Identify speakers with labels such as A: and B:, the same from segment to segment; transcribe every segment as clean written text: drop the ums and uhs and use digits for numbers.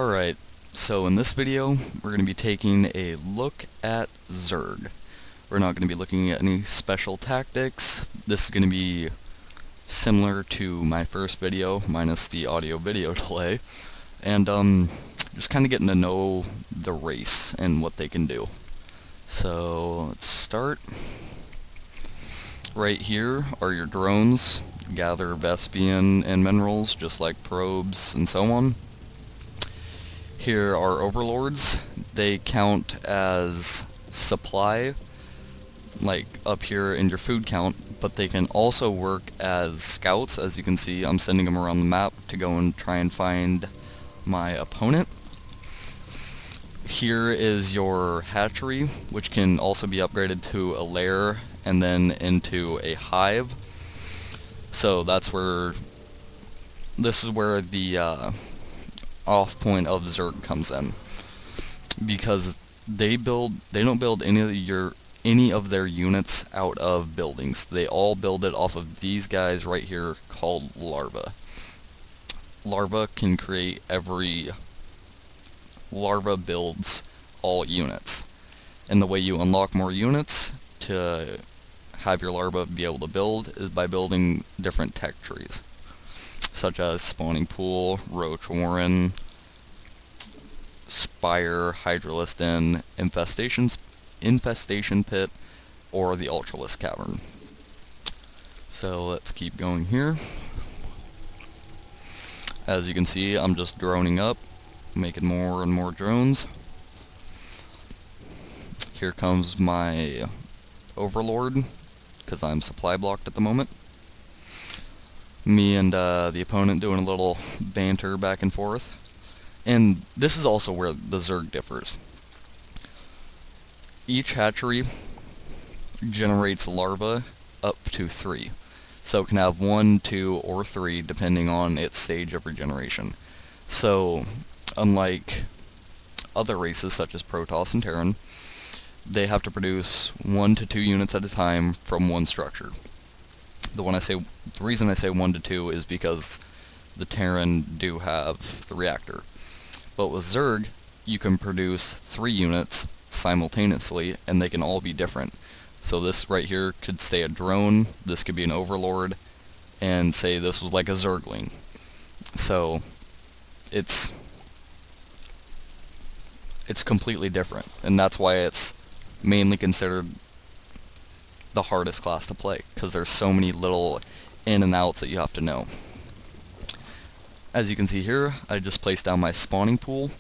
A: Alright, so in this video, we're going to be taking a look at Zerg. We're not going to be looking at any special tactics. This is going to be similar to my first video, minus the audio-video delay. And, just kind of getting to know the race and what they can do. So, let's start. Right here are your drones. Gather Vespian and minerals, just like probes and so on. Here are overlords. They count as supply, like up here in your food count, but they can also work as scouts. As you can see, I'm sending them around the map to go and try and find my opponent. Here is your hatchery, which can also be upgraded to a lair and then into a hive. So that's where, this is where the off point of Zerg comes in, because they don't build any of their units out of buildings. They all build it off of these guys right here called larvae. Larva can create larva builds all units, and the way you unlock more units to have your larva be able to build is by building different tech trees, such as spawning pool, roach warren, spire, hydraliston, infestation pit, or the ultralisk cavern. So let's keep going here. As you can see, I'm just droning up, making more and more drones. Here comes my overlord, because I'm supply blocked at the moment. Me and the opponent doing a little banter back and forth. And this is also where the Zerg differs. Each hatchery generates larvae up to 3. So it can have 1, 2, or 3 depending on its stage of regeneration. So, unlike other races such as Protoss and Terran, they have to produce 1 to 2 units at a time from one structure. The reason I say 1 to 2 is because the Terran do have the reactor. But with Zerg, you can produce 3 units simultaneously, and they can all be different. So this right here could stay a drone, this could be an overlord, and say this was like a Zergling. So it's completely different, and that's why it's mainly considered the hardest class to play, because there's so many little in and outs that you have to know. As you can see here, I just placed down my spawning pool,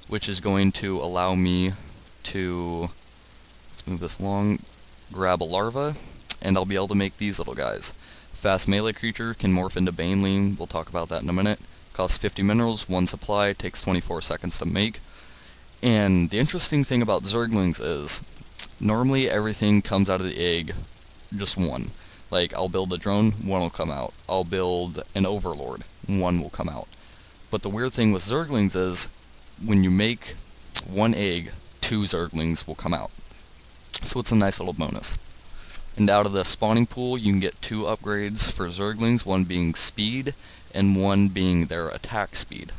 A: which is going to allow me to, let's move this along, grab a larva, and I'll be able to make these little guys. Fast melee creature can morph into Baneling, we'll talk about that in a minute. Costs 50 minerals, 1 supply, takes 24 seconds to make. And the interesting thing about Zerglings is, normally everything comes out of the egg just one. Like, I'll build a drone, 1 will come out. I'll build an overlord, 1 will come out. But the weird thing with Zerglings is, when you make 1 egg, 2 Zerglings will come out. So it's a nice little bonus. And out of the spawning pool, you can get 2 upgrades for Zerglings, 1 being speed, and 1 being their attack speed.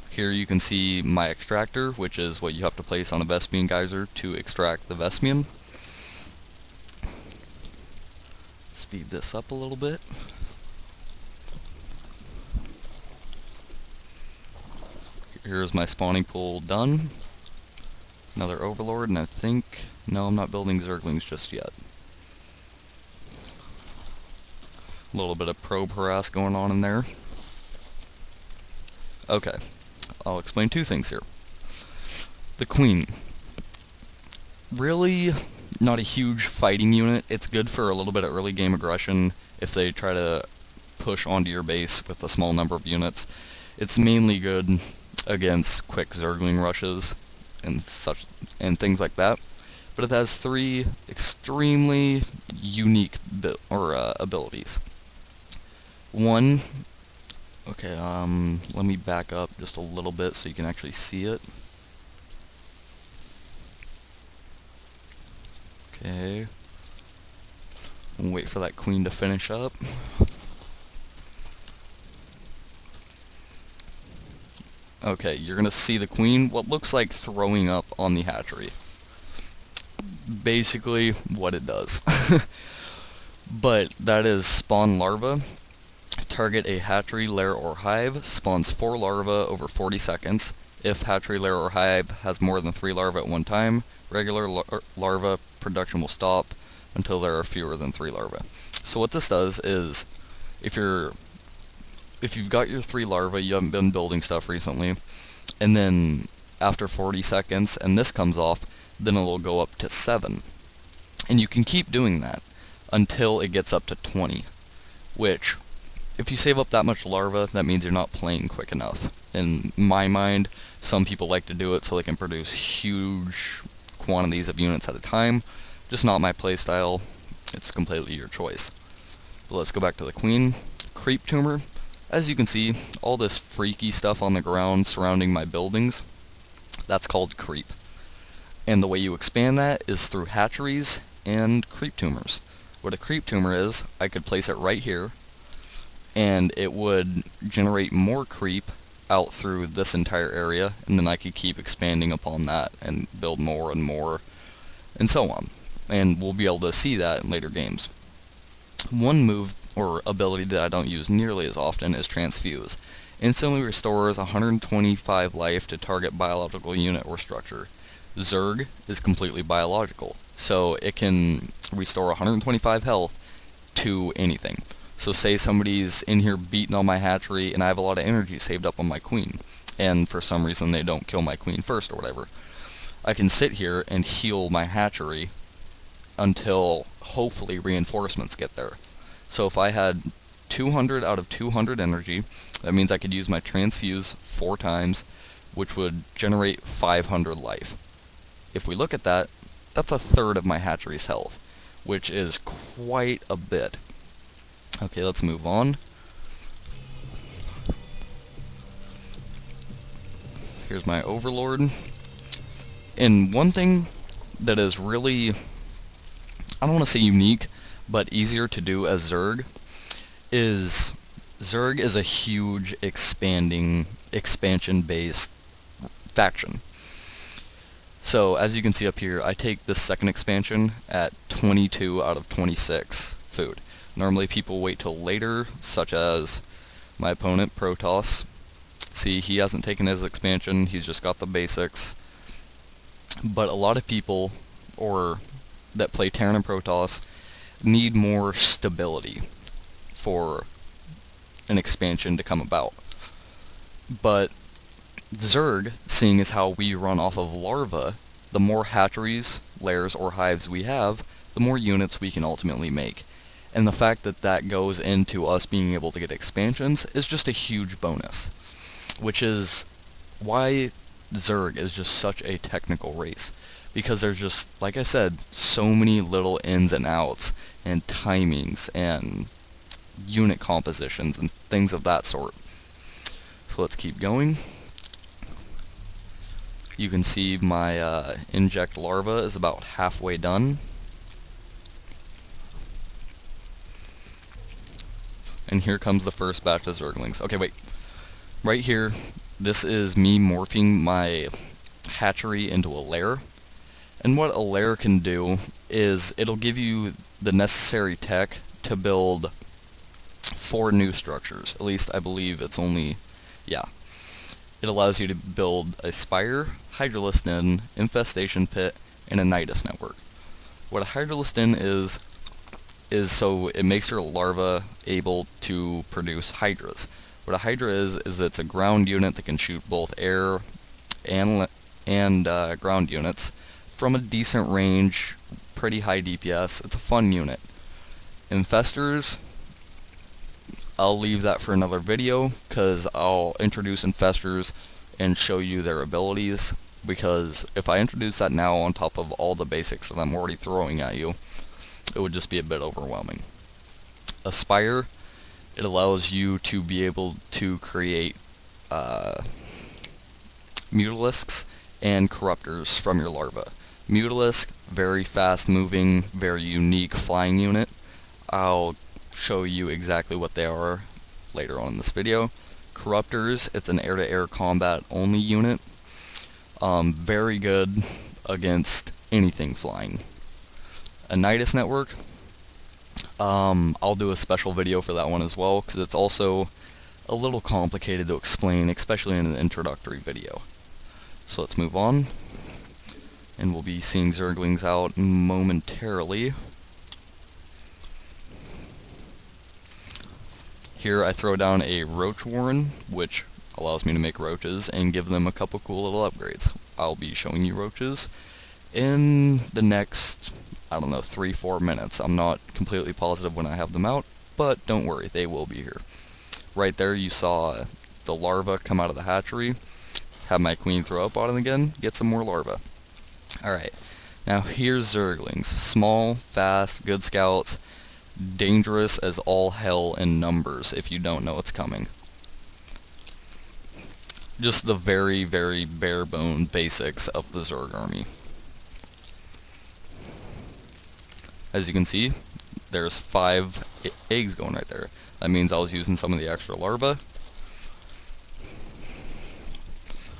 A: Here you can see my extractor, which is what you have to place on a Vespian geyser to extract the Vespian. Speed this up a little bit. Here's my spawning pool done. Another overlord, and I think, no, I'm not building Zerglings just yet. A little bit of probe harass going on in there. Okay, I'll explain 2 things here. The Queen. Really not a huge fighting unit. It's good for a little bit of early game aggression if they try to push onto your base with a small number of units. It's mainly good against quick Zergling rushes and things like that. But it has 3 extremely unique abilities. 1, okay, let me back up just a little bit so you can actually see it. Okay. Wait for that queen to finish up. Okay, you're gonna see the queen, what looks like throwing up on the hatchery. Basically, what it does. But that is spawn larva. Target a hatchery, lair, or hive. Spawns 4 larvae over 40 seconds. If hatchery, lair, or hive has more than 3 larvae at one time, regular larva production will stop until there are fewer than 3 larvae. So what this does is, if you've got your 3 larvae, you haven't been building stuff recently, and then after 40 seconds and this comes off, then it'll go up to 7. And you can keep doing that until it gets up to 20, which, if you save up that much larva, that means you're not playing quick enough. In my mind, some people like to do it so they can produce huge quantities of units at a time. Just not my playstyle. It's completely your choice. But let's go back to the queen. Creep tumor. As you can see, all this freaky stuff on the ground surrounding my buildings, that's called creep. And the way you expand that is through hatcheries and creep tumors. What a creep tumor is, I could place it right here, and it would generate more creep out through this entire area, and then I could keep expanding upon that and build more and more, and so on. And we'll be able to see that in later games. One move or ability that I don't use nearly as often is Transfuse. Instantly restores 125 life to target biological unit or structure. Zerg is completely biological, so it can restore 125 health to anything. So say somebody's in here beating on my hatchery and I have a lot of energy saved up on my queen, and for some reason they don't kill my queen first or whatever. I can sit here and heal my hatchery until hopefully reinforcements get there. So if I had 200 out of 200 energy, that means I could use my transfuse 4 times, which would generate 500 life. If we look at that, that's a third of my hatchery's health, which is quite a bit. Okay, let's move on. Here's my overlord. And one thing that is really, I don't want to say unique, but easier to do as Zerg is a huge expansion-based faction. So as you can see up here, I take this second expansion at 22 out of 26 food. Normally people wait till later, such as my opponent, Protoss. See, he hasn't taken his expansion, he's just got the basics. But a lot of people that play Terran and Protoss need more stability for an expansion to come about. But Zerg, seeing as how we run off of larvae, the more hatcheries, lairs, or hives we have, the more units we can ultimately make. And the fact that that goes into us being able to get expansions is just a huge bonus. Which is why Zerg is just such a technical race. Because there's just, like I said, so many little ins and outs, and timings, and unit compositions, and things of that sort. So let's keep going. You can see my inject larva is about halfway done. And here comes the first batch of Zerglings. Okay, wait. Right here, this is me morphing my hatchery into a lair. And what a lair can do is it'll give you the necessary tech to build 4 new structures. At least I believe it's only, yeah. It allows you to build a spire, hydralisk den, infestation pit, and a nidus network. What a hydralisk den is so it makes your larva able to produce hydras. What a hydra is it's a ground unit that can shoot both air and ground units from a decent range, pretty high DPS. It's a fun unit. Infestors, I'll leave that for another video, because I'll introduce infestors and show you their abilities, because if I introduce that now on top of all the basics that I'm already throwing at you, it would just be a bit overwhelming. Aspire, it allows you to be able to create mutalisks and corruptors from your larva. Mutalisk, very fast moving, very unique flying unit. I'll show you exactly what they are later on in this video. Corruptors, it's an air-to-air combat only unit. Very good against anything flying. A Nidus network, I'll do a special video for that one as well, because it's also a little complicated to explain, especially in an introductory video. So let's move on, and we'll be seeing Zerglings out momentarily. Here I throw down a Roach Warren, which allows me to make roaches and give them a couple cool little upgrades. I'll be showing you roaches in the next, I don't know, 3-4 minutes. I'm not completely positive when I have them out, but don't worry, they will be here. Right there you saw the larva come out of the hatchery. Have my queen throw up on it again, get some more larvae. Alright, now here's Zerglings. Small, fast, good scouts, dangerous as all hell in numbers if you don't know what's coming. Just the very, very bare bone basics of the Zerg army. As you can see, there's 5 eggs going right there. That means I was using some of the extra larvae.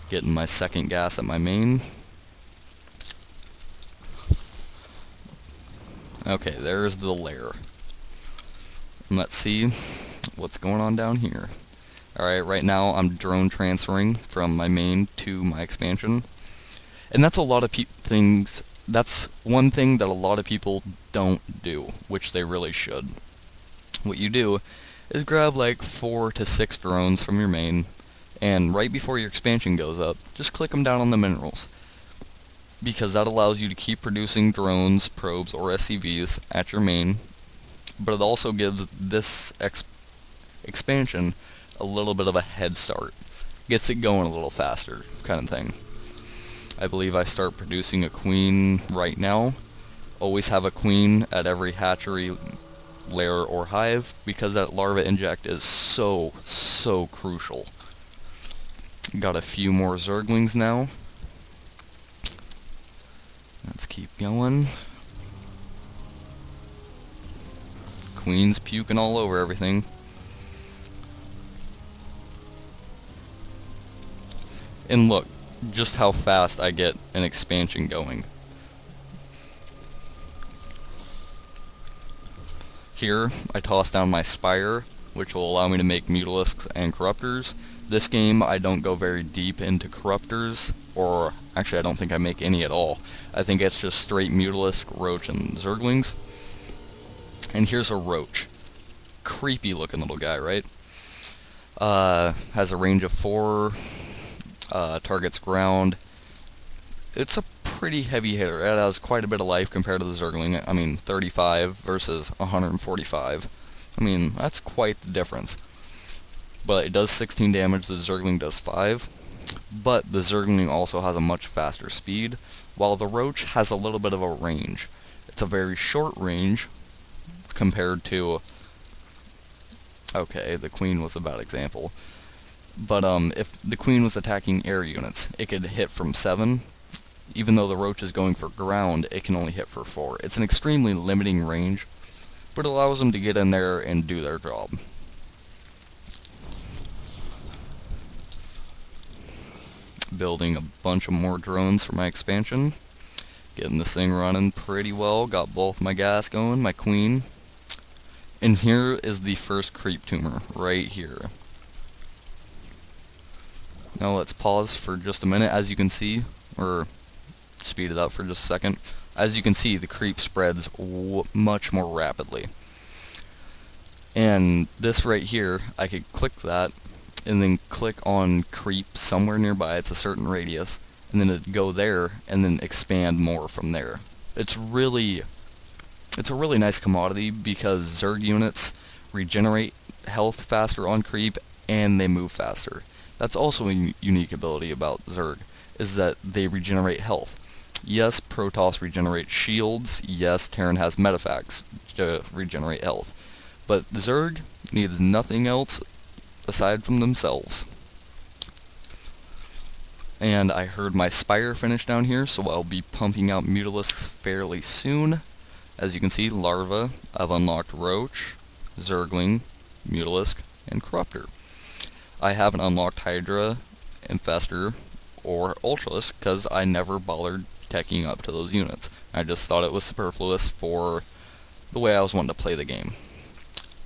A: Getting my second gas at my main. Okay, there's the lair. And let's see what's going on down here. Alright, right now I'm drone transferring from my main to my expansion. And that's a lot of things. That's one thing that a lot of people don't do, which they really should. What you do is grab like 4 to 6 drones from your main, and right before your expansion goes up, just click them down on the minerals. Because that allows you to keep producing drones, probes, or SCVs at your main, but it also gives this expansion a little bit of a head start. Gets it going a little faster, kind of thing. I believe I start producing a queen right now. Always have a queen at every hatchery, lair, or hive, because that larva inject is so crucial. Got a few more Zerglings now. Let's keep going. Queen's puking all over everything. And look, just how fast I get an expansion going. Here, I toss down my Spire, which will allow me to make Mutalisks and Corruptors. This game, I don't go very deep into Corruptors, or actually I don't think I make any at all. I think it's just straight Mutalisk, Roach, and Zerglings. And here's a Roach. Creepy looking little guy, right? Has a range of 4, targets ground. It's a pretty heavy hitter. It has quite a bit of life compared to the Zergling. I mean, 35 versus 145. I mean, that's quite the difference. But it does 16 damage, the Zergling does 5. But the Zergling also has a much faster speed, while the Roach has a little bit of a range. It's a very short range compared to... Okay, the Queen was a bad example. But if the Queen was attacking air units, it could hit from 7. Even though the Roach is going for ground, it can only hit for 4. It's an extremely limiting range, but it allows them to get in there and do their job. Building a bunch of more drones for my expansion. Getting this thing running pretty well. Got both my gas going, my Queen. And here is the first creep tumor, right here. Now let's pause for just a minute. As you can see, or speed it up for just a second. As you can see, the creep spreads much more rapidly. And this right here, I could click that, and then click on creep somewhere nearby. It's a certain radius, and then it'd go there, and then expand more from there. It's a really nice commodity because Zerg units regenerate health faster on creep, and they move faster. That's also a unique ability about Zerg, is that they regenerate health. Yes, Protoss regenerates shields. Yes, Terran has Metaphax to regenerate health. But Zerg needs nothing else aside from themselves. And I heard my Spire finish down here, so I'll be pumping out Mutalisks fairly soon. As you can see, Larva, I've unlocked Roach, Zergling, Mutalisk, and Corruptor. I haven't unlocked Hydra, Infestor, or Ultralisk because I never bothered teching up to those units. I just thought it was superfluous for the way I was wanting to play the game.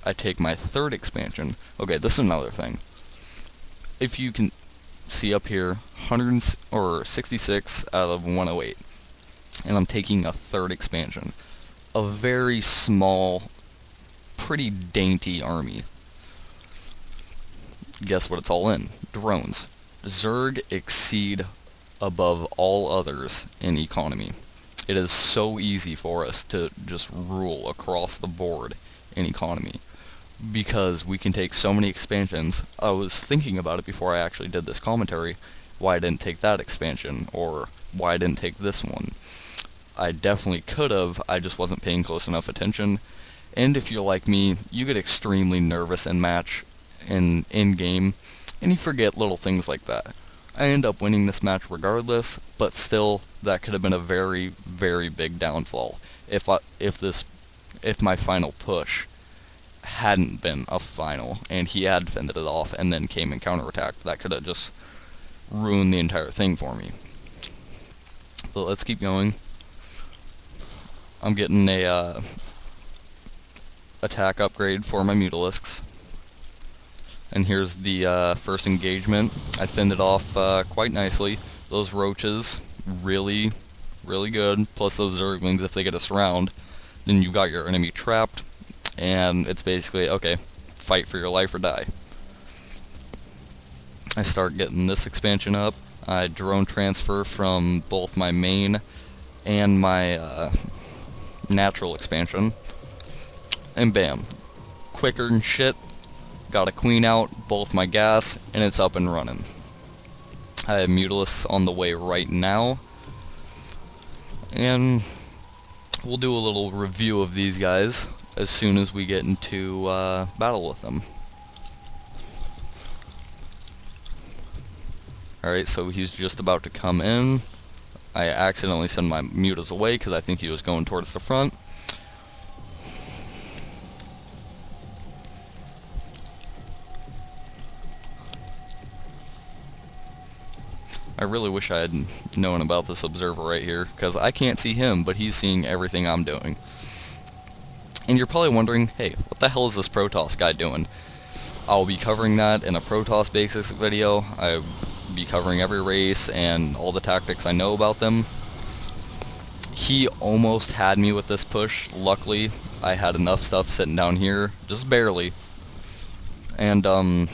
A: I take my third expansion. Okay, this is another thing. If you can see up here, 66 out of 108, and I'm taking a third expansion. A very small, pretty dainty army. Guess what it's all in? Drones. Zerg exceed above all others in economy. It is so easy for us to just rule across the board in economy because we can take so many expansions. I was thinking about it before I actually did this commentary, why I didn't take that expansion, or why I didn't take this one. I definitely could have, I just wasn't paying close enough attention. And if you're like me, you get extremely nervous in match, in-game, and you forget little things like that. I end up winning this match regardless, but still, that could have been a very, very big downfall if my final push hadn't been a final, and he had fended it off and then came and counterattacked. That could have just ruined the entire thing for me. But let's keep going. I'm getting a attack upgrade for my Mutalisks. And here's the first engagement. I fended off quite nicely. Those roaches, really, really good. Plus those Zerglings, if they get a surround, then you got your enemy trapped. And it's basically, okay, fight for your life or die. I start getting this expansion up. I drone transfer from both my main and my natural expansion. And bam. Quicker than shit. Got a queen out, both my gas, and it's up and running. I have Mutalisks on the way right now. And we'll do a little review of these guys as soon as we get into battle with them. Alright, so he's just about to come in. I accidentally sent my mutas away because I think he was going towards the front. I really wish I had known about this observer right here, because I can't see him, but he's seeing everything I'm doing. And you're probably wondering, hey, what the hell is this Protoss guy doing? I'll be covering that in a Protoss basics video. I'll be covering every race and all the tactics I know about them. He almost had me with this push. Luckily, I had enough stuff sitting down here, just barely. And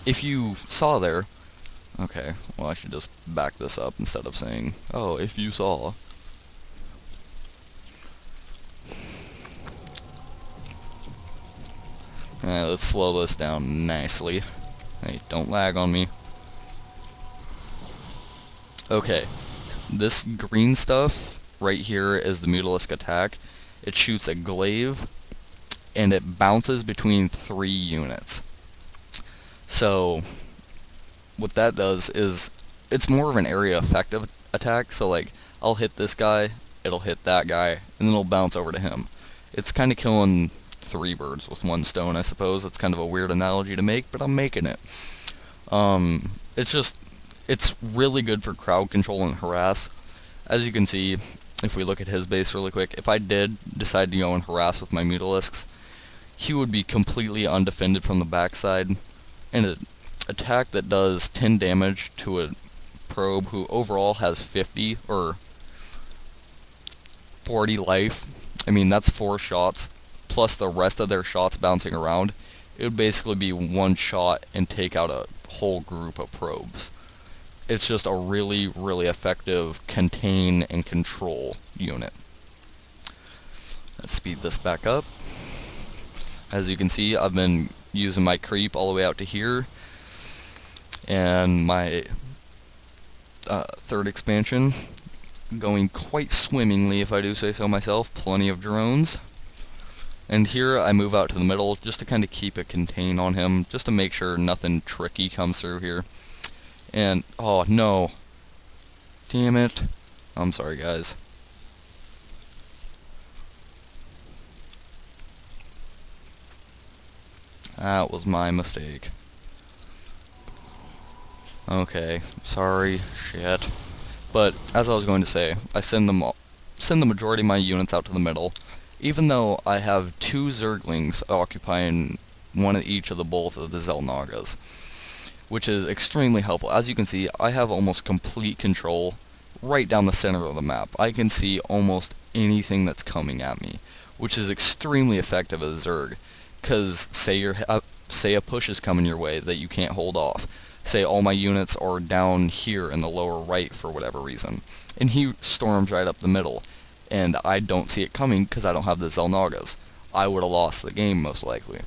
A: if you saw there, okay, well I should just back this up instead of saying, oh, if you saw. Alright, let's slow this down nicely. Hey, don't lag on me. Okay, this green stuff right here is the Mutalisk attack. It shoots a glaive, and it bounces between 3 units. So what that does is it's more of an area effective attack. So like I'll hit this guy, it'll hit that guy, and then it'll bounce over to him. It's kind of killing 3 birds with 1 stone, I suppose. It's kind of a weird analogy to make, but I'm making it. It's really good for crowd control and harass. As you can see, if we look at his base really quick, if I did decide to go and harass with my Mutalisks, he would be completely undefended from the backside, and an attack that does 10 damage to a probe who overall has 50 or 40 life. I mean, that's 4 shots, plus the rest of their shots bouncing around. It would basically be 1 shot and take out a whole group of probes. It's just a really, really effective contain and control unit. Let's speed this back up. As you can see, I've been using my creep all the way out to here, and my third expansion going quite swimmingly, if I do say so myself. Plenty of drones. And here I move out to the middle just to kind of keep a contain on him, just to make sure nothing tricky comes through here. And, oh no. Damn it. I'm sorry, guys. That was my mistake. Okay, sorry, shit. But as I was going to say, I send the majority of my units out to the middle, even though I have two Zerglings occupying one of each of the both of the Zelnagas, which is extremely helpful. As you can see, I have almost complete control right down the center of the map. I can see almost anything that's coming at me, which is extremely effective as Zerg. Because say a push is coming your way that you can't hold off. Say all my units are down here in the lower right for whatever reason, and he storms right up the middle, and I don't see it coming because I don't have the Zelnagas. I would have lost the game most likely.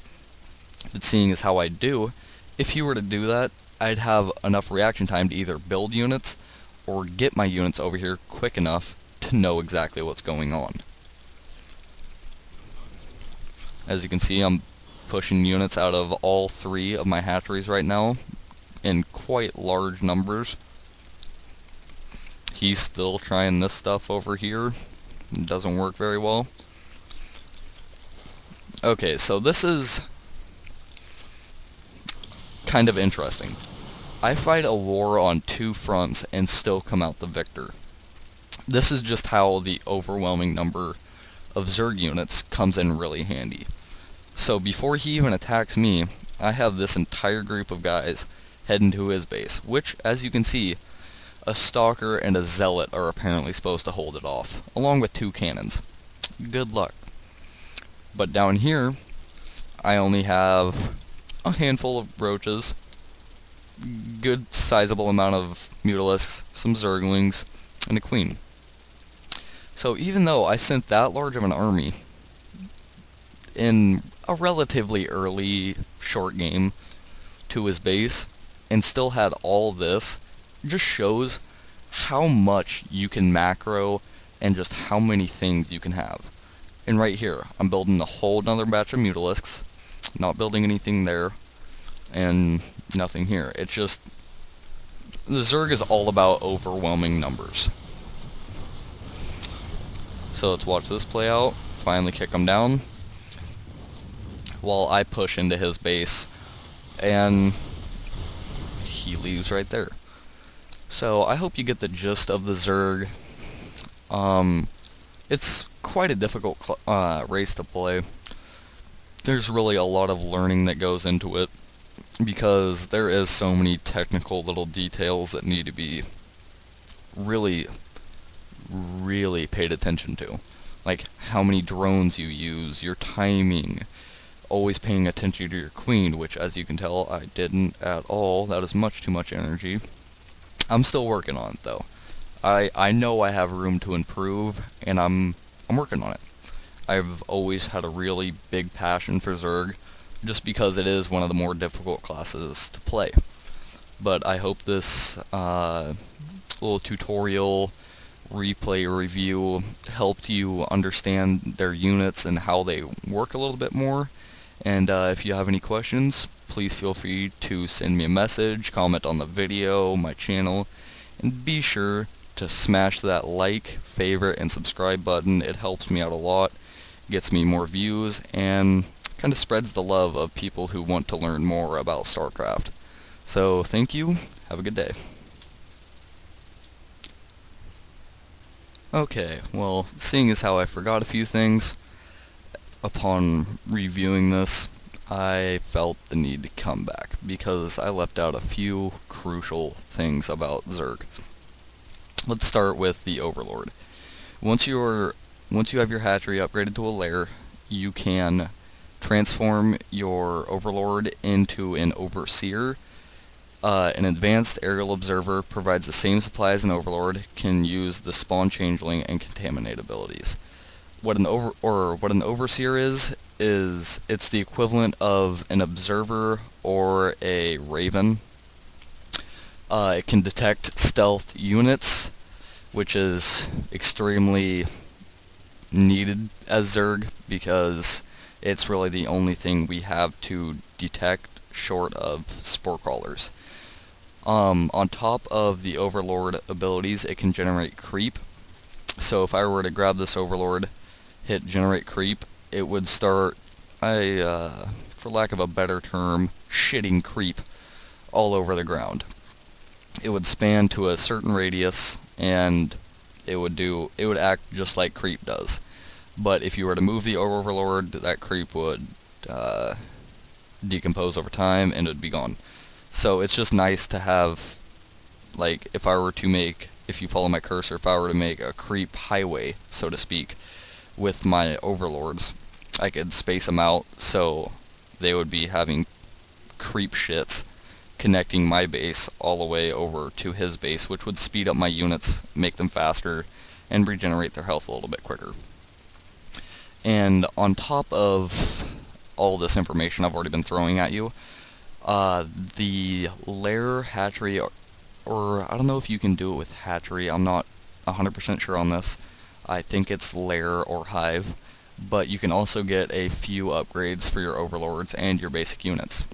A: But seeing as how I do, if he were to do that, I'd have enough reaction time to either build units or get my units over here quick enough to know exactly what's going on. As you can see, I'm pushing units out of all three of my hatcheries right now in quite large numbers. He's still trying this stuff over here. It doesn't work very well. Okay, so this is kind of interesting. I fight a war on two fronts and still come out the victor. This is just how the overwhelming number of Zerg units comes in really handy. So before he even attacks me, I have this entire group of guys heading to his base, which, as you can see, a Stalker and a Zealot are apparently supposed to hold it off, along with two cannons. Good luck. But down here, I only have a handful of roaches, good sizable amount of Mutalisks, some Zerglings, and a Queen. So even though I sent that large of an army in a relatively early short game to his base, and still had all this, just shows how much you can macro and just how many things you can have. And right here, I'm building a whole nother batch of Mutalisks, not building anything there, and nothing here. It's just, the Zerg is all about overwhelming numbers. So let's watch this play out, finally kick him down, while I push into his base, and he leaves right there. So I hope you get the gist of the Zerg. It's quite a difficult race to play. There's really a lot of learning that goes into it, because there is so many technical little details that need to be really paid attention to. Like how many drones you use, your timing, always paying attention to your queen, which, as you can tell, I didn't at all. That is much too much energy. I'm still working on it though. I know I have room to improve, and I'm working on it. I've always had a really big passion for Zerg, just because it is one of the more difficult classes to play. But I hope this little tutorial replay review helped you understand their units and how they work a little bit more. And if you have any questions, please feel free to send me a message, comment on the video, my channel, and be sure to smash that like, favorite, and subscribe button. It helps me out a lot, gets me more views, and kind of spreads the love of people who want to learn more about Starcraft. So thank you, have a good day. Okay, well, seeing as how I forgot a few things, upon reviewing this, I felt the need to come back, because I left out a few crucial things about Zerg. Let's start with the Overlord. Once you have your hatchery upgraded to a lair, you can transform your Overlord into an Overseer. An advanced aerial observer provides the same supply as an Overlord, can use the spawn changeling and contaminate abilities. What an Overseer is it's the equivalent of an observer or a raven. It can detect stealth units, which is extremely needed as Zerg, because it's really the only thing we have to detect short of spore crawlers. On top of the Overlord abilities, it can generate creep. So if I were to grab this Overlord, hit generate creep, it would start, for lack of a better term, shitting creep all over the ground. it would span to a certain radius, and it would act just like creep does. But if you were to move the overlord, that creep would decompose over time and it would be gone. So it's just nice to have, like, if you follow my cursor, if I were to make a creep highway, so to speak, with my overlords, I could space them out so they would be having creep shits connecting my base all the way over to his base, which would speed up my units, make them faster, and regenerate their health a little bit quicker. And on top of all this information I've already been throwing at you, the lair hatchery, or I don't know if you can do it with hatchery, I'm not 100% sure on this. I think it's lair or hive, but you can also get a few upgrades for your overlords and your basic units.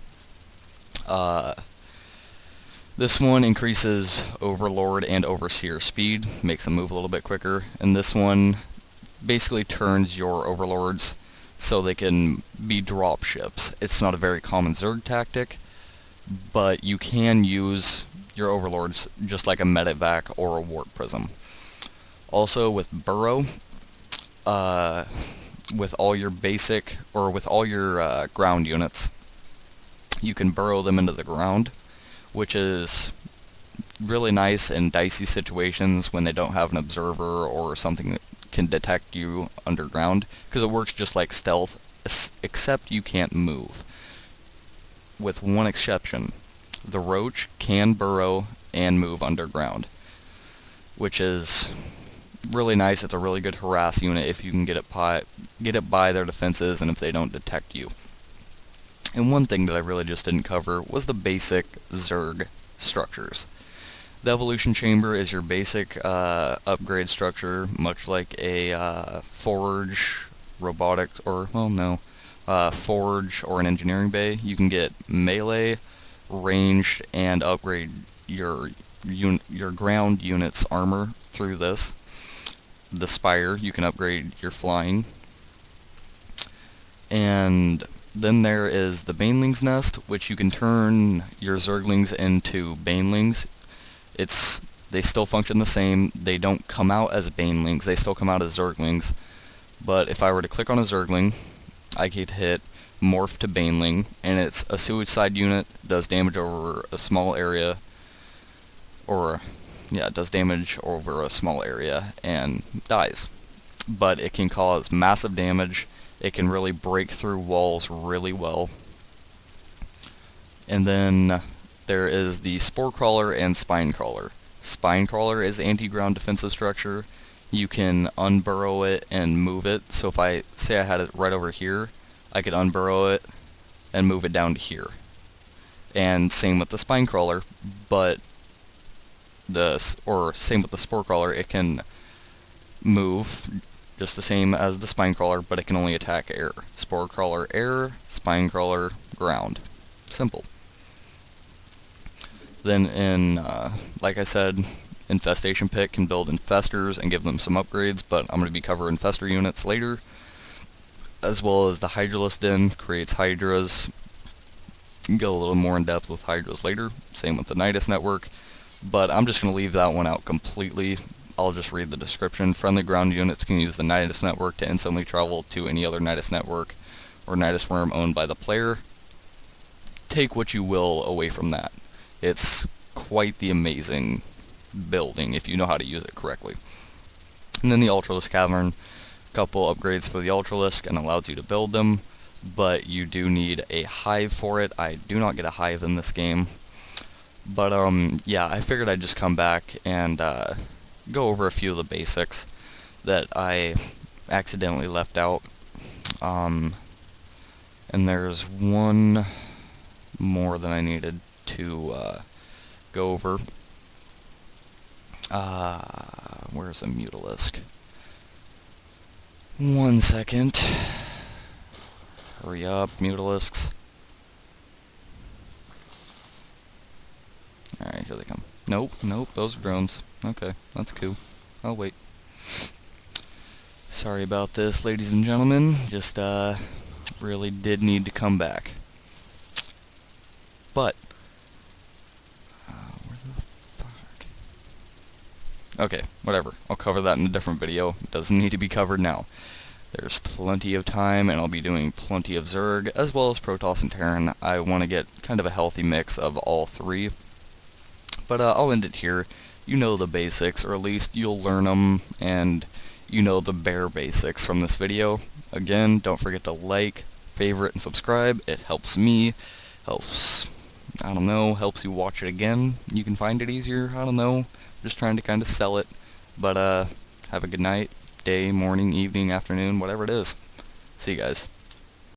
A: This one increases overlord and overseer speed, makes them move a little bit quicker, and this one basically turns your overlords so they can be drop ships. It's not a very common Zerg tactic, but you can use your overlords just like a medevac or a warp prism. Also with burrow, with all your basic, or with all your ground units, you can burrow them into the ground, which is really nice in dicey situations when they don't have an observer or something that can detect you underground, because it works just like stealth, except you can't move. With one exception, the roach can burrow and move underground, which is really nice. It's a really good harass unit if you can get it by their defenses and if they don't detect you. And one thing that I really just didn't cover was the basic Zerg structures. The evolution chamber is your basic upgrade structure, much like a forge, robotic, or, well, no, forge or an engineering bay. You can get melee, ranged, and upgrade your ground unit's armor through this. The spire, you can upgrade your flying. And then there is the baneling's nest, which you can turn your zerglings into banelings. They still function the same. They don't come out as banelings, they still come out as zerglings. But if I were to click on a zergling, I could hit morph to baneling, and it's a suicide unit, does damage over a small area, it does damage over a small area and dies. But it can cause massive damage. It can really break through walls really well. And then there is the Spore Crawler and Spine Crawler. Spine Crawler is anti-ground defensive structure. You can unburrow it and move it. So if I say I had it right over here, I could unburrow it and move it down to here. And same with the Spine Crawler, but same with the Spore Crawler, it can move just the same as the Spine Crawler, but it can only attack air. Spore Crawler air, Spine Crawler ground. Simple. Then like I said, Infestation Pit can build infestors and give them some upgrades, but I'm going to be covering infestor units later. As well as the Hydralisk Den creates hydras. Go a little more in depth with hydras later. Same with the Nidus network, but I'm just going to leave that one out completely. I'll just read the description. Friendly ground units can use the Nidus network to instantly travel to any other Nidus network or Nidus worm owned by the player. Take what you will away from that. It's quite the amazing building if you know how to use it correctly. And then the Ultralisk Cavern, a couple upgrades for the Ultralisk and allows you to build them, but you do need a hive for it. I do not get a hive in this game, but yeah, I figured I'd just come back and go over a few of the basics that I accidentally left out. And there's one more that I needed to go over. Where's a Mutalisk? 1 second. Hurry up, Mutalisks. Alright, here they come. Nope, those are drones. Okay, that's cool. I'll wait. Sorry about this, ladies and gentlemen. Just, really did need to come back. But, where the Okay, whatever. I'll cover that in a different video. It doesn't need to be covered now. There's plenty of time, and I'll be doing plenty of Zerg, as well as Protoss and Terran. I want to get kind of a healthy mix of all three. But I'll end it here. You know the basics, or at least you'll learn them, and you know the bare basics from this video. Again, don't forget to like, favorite, and subscribe. It helps me, helps, I don't know, helps you watch it again. You can find it easier, I don't know. Just trying to kind of sell it. But have a good night, day, morning, evening, afternoon, whatever it is. See you guys.